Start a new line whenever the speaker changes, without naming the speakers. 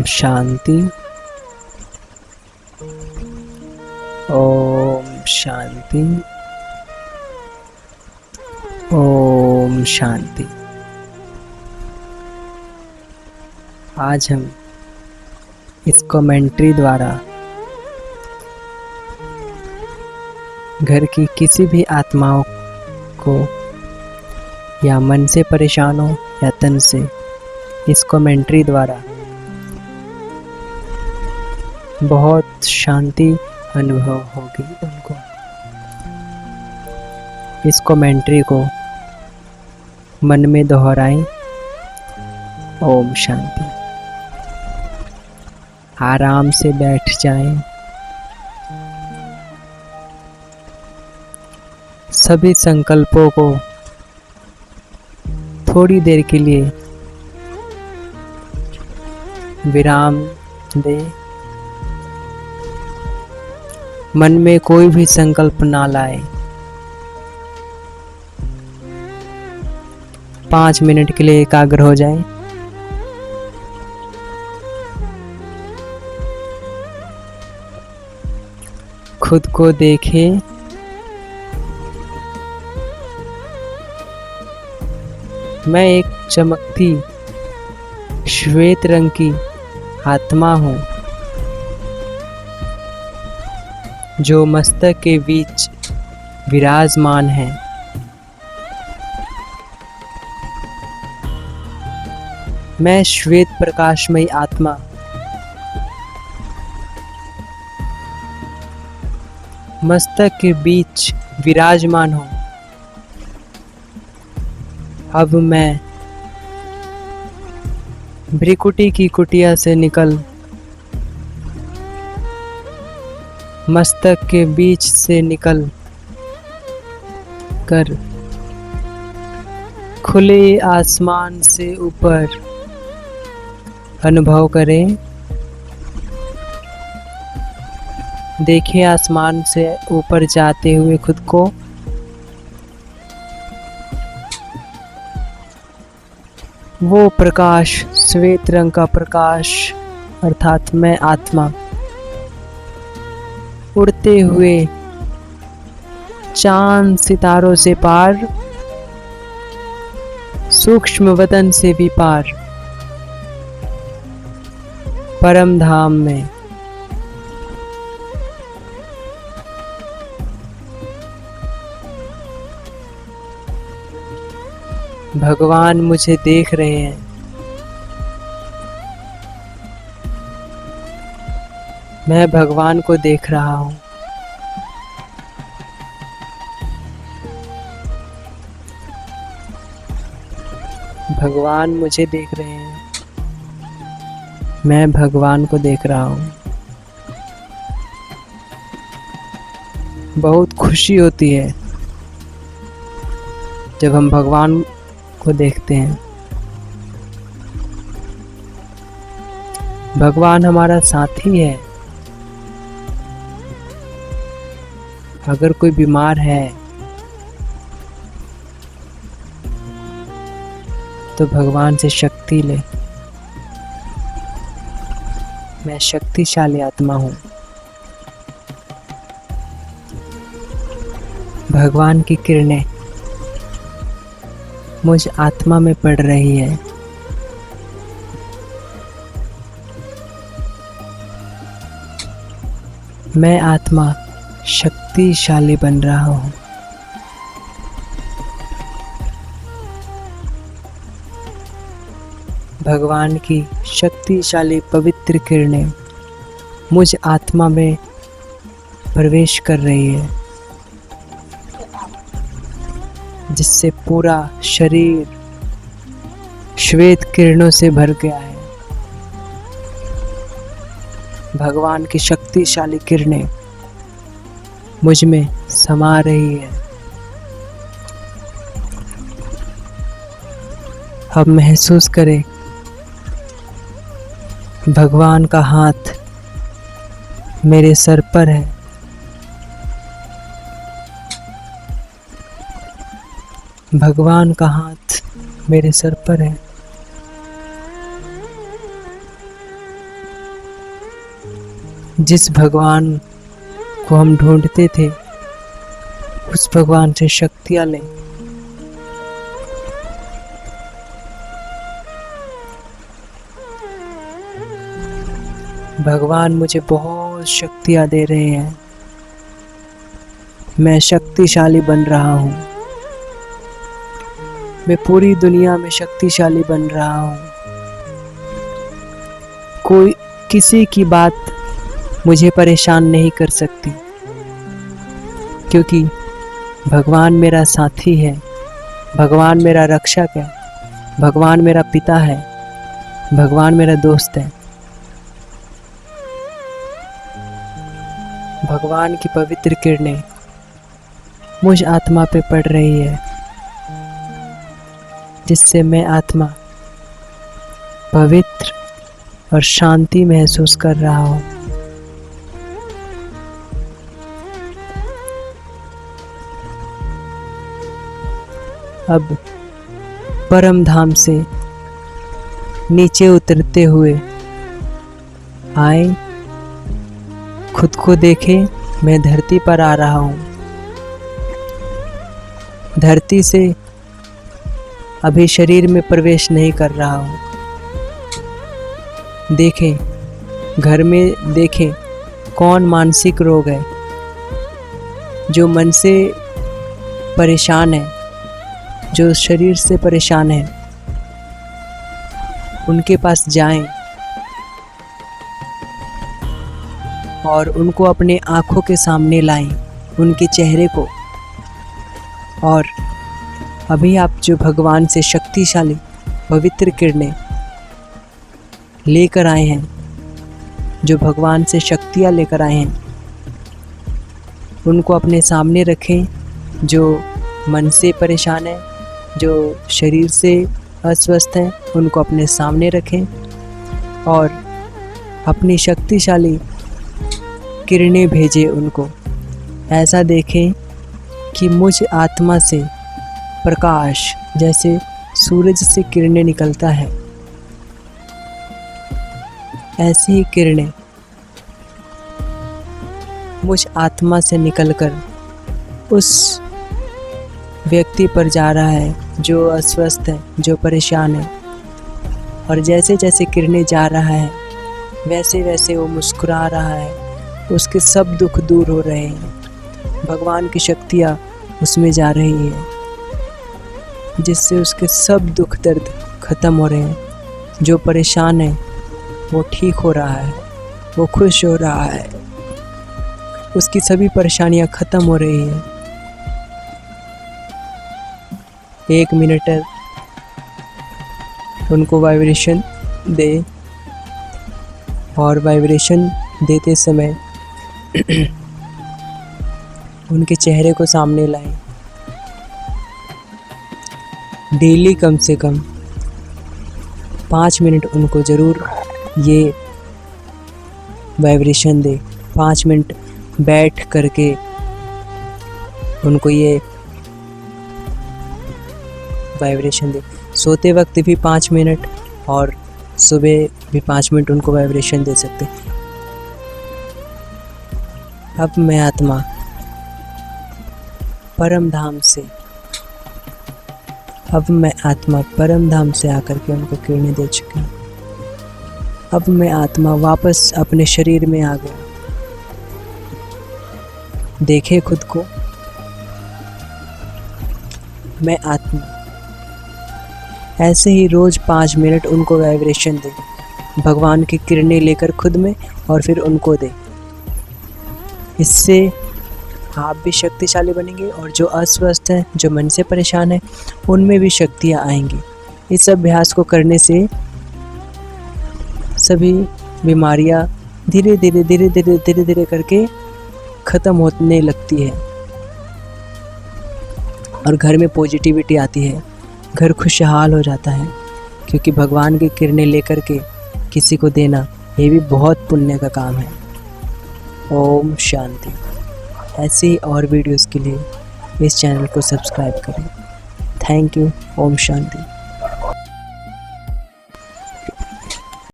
ओम शांति। ओम शांति। ओम शांति। आज हम इस कमेंट्री द्वारा घर की किसी भी आत्माओं को या मन से परेशान हो या तन से, इस कमेंट्री द्वारा बहुत शांति अनुभव होगी उनको। इस कमेंट्री को मन में दोहराएं। ओम शांति। आराम से बैठ जाएं। सभी संकल्पों को थोड़ी देर के लिए विराम दें। मन में कोई भी संकल्प ना लाए। 5 मिनट के लिए एकाग्र हो जाएं। खुद को देखें। मैं एक चमकती श्वेत रंग की आत्मा हूँ जो मस्तक के बीच विराजमान है। मैं श्वेत प्रकाशमयी आत्मा मस्तक के बीच विराजमान हूँ। अब मैं भ्रिकुटी की कुटिया से निकल मस्तक के बीच से निकल कर खुले आसमान से ऊपर अनुभव करें। देखें आसमान से ऊपर जाते हुए खुद को। वो प्रकाश, श्वेत रंग का प्रकाश अर्थात मैं आत्मा, उड़ते हुए चांद सितारों से पार, सूक्ष्म वतन से भी पार, परम धाम में भगवान मुझे देख रहे हैं। मैं भगवान को देख रहा हूँ। भगवान मुझे देख रहे हैं। मैं भगवान को देख रहा हूँ। बहुत खुशी होती है जब हम भगवान को देखते हैं। भगवान हमारा साथी है। अगर कोई बीमार है तो भगवान से शक्ति ले। मैं शक्तिशाली आत्मा हूँ। भगवान की किरणें मुझ आत्मा में पड़ रही है। मैं आत्मा शक्तिशाली बन रहा हूँ। भगवान की शक्तिशाली पवित्र किरणें मुझ आत्मा में प्रवेश कर रही है, जिससे पूरा शरीर श्वेत किरणों से भर गया है। भगवान की शक्तिशाली किरणें मुझ में समा रही है। अब महसूस करें भगवान का हाथ मेरे सर पर है। भगवान का हाथ मेरे सर पर है। जिस भगवान को हम ढूंढते थे उस भगवान से शक्तियाँ लें। भगवान मुझे बहुत शक्तियाँ दे रहे हैं, मैं शक्तिशाली बन रहा हूँ, मैं पूरी दुनिया में शक्तिशाली बन रहा हूँ। कोई किसी की बात मुझे परेशान नहीं कर सकती, क्योंकि भगवान मेरा साथी है, भगवान मेरा रक्षक है, भगवान मेरा पिता है, भगवान मेरा दोस्त है। भगवान की पवित्र किरणें मुझ आत्मा पे पड़ रही है, जिससे मैं आत्मा पवित्र और शांति महसूस कर रहा हूँ। अब परम धाम से नीचे उतरते हुए आए, खुद को देखे, मैं धरती पर आ रहा हूँ। धरती से अभी शरीर में प्रवेश नहीं कर रहा हूँ। देखें, घर में देखें कौन मानसिक रोग है, जो मन से परेशान है, जो शरीर से परेशान है, उनके पास जाएं और उनको अपने आँखों के सामने लाएं, उनके चेहरे को। और अभी आप जो भगवान से शक्तिशाली पवित्र किरणें लेकर आए हैं, जो भगवान से शक्तियाँ लेकर आए हैं, उनको अपने सामने रखें। जो मन से परेशान है, जो शरीर से अस्वस्थ हैं, उनको अपने सामने रखें और अपनी शक्तिशाली किरणें भेजें उनको। ऐसा देखें कि मुझ आत्मा से प्रकाश जैसे सूरज से किरणें निकलता है, ऐसी ही किरणें मुझ आत्मा से निकलकर उस व्यक्ति पर जा रहा है जो अस्वस्थ है, जो परेशान है। और जैसे जैसे किरणें जा रहा है, वैसे वैसे वो मुस्कुरा रहा है, उसके सब दुख दूर हो रहे हैं, भगवान की शक्तियाँ उसमें जा रही है, जिससे उसके सब दुख दर्द ख़त्म हो रहे हैं। जो परेशान है वो ठीक हो रहा है, वो खुश हो रहा है, उसकी सभी परेशानियाँ ख़त्म हो रही हैं। 1 मिनट उनको वाइब्रेशन दे और वाइब्रेशन देते समय उनके चेहरे को सामने लाएं। डेली कम से कम 5 मिनट उनको ज़रूर ये वाइब्रेशन दे। 5 मिनट बैठ करके उनको ये वाइब्रेशन दे। सोते वक्त भी 5 मिनट और सुबह भी 5 मिनट उनको वाइब्रेशन दे सकते। अब मैं आत्मा परम धाम से आकर के उनको किरणें दे चुकी हूँ। अब मैं आत्मा वापस अपने शरीर में आ गया। देखे खुद को, मैं आत्मा। ऐसे ही रोज़ 5 मिनट उनको वाइब्रेशन दे, भगवान की किरणें लेकर खुद में और फिर उनको दे। इससे आप भी शक्तिशाली बनेंगे और जो अस्वस्थ हैं, जो मन से परेशान हैं, उनमें भी शक्तियाँ आएंगी। इस अभ्यास को करने से सभी बीमारियाँ धीरे धीरे करके ख़त्म होने लगती है और घर में पॉजिटिविटी आती है, घर खुशहाल हो जाता है। क्योंकि भगवान की किरणें लेकर के किसी को देना, ये भी बहुत पुण्य का काम है। ओम शांति। ऐसी और वीडियोस के लिए इस चैनल को सब्सक्राइब करें। Thank you. ओम शांति।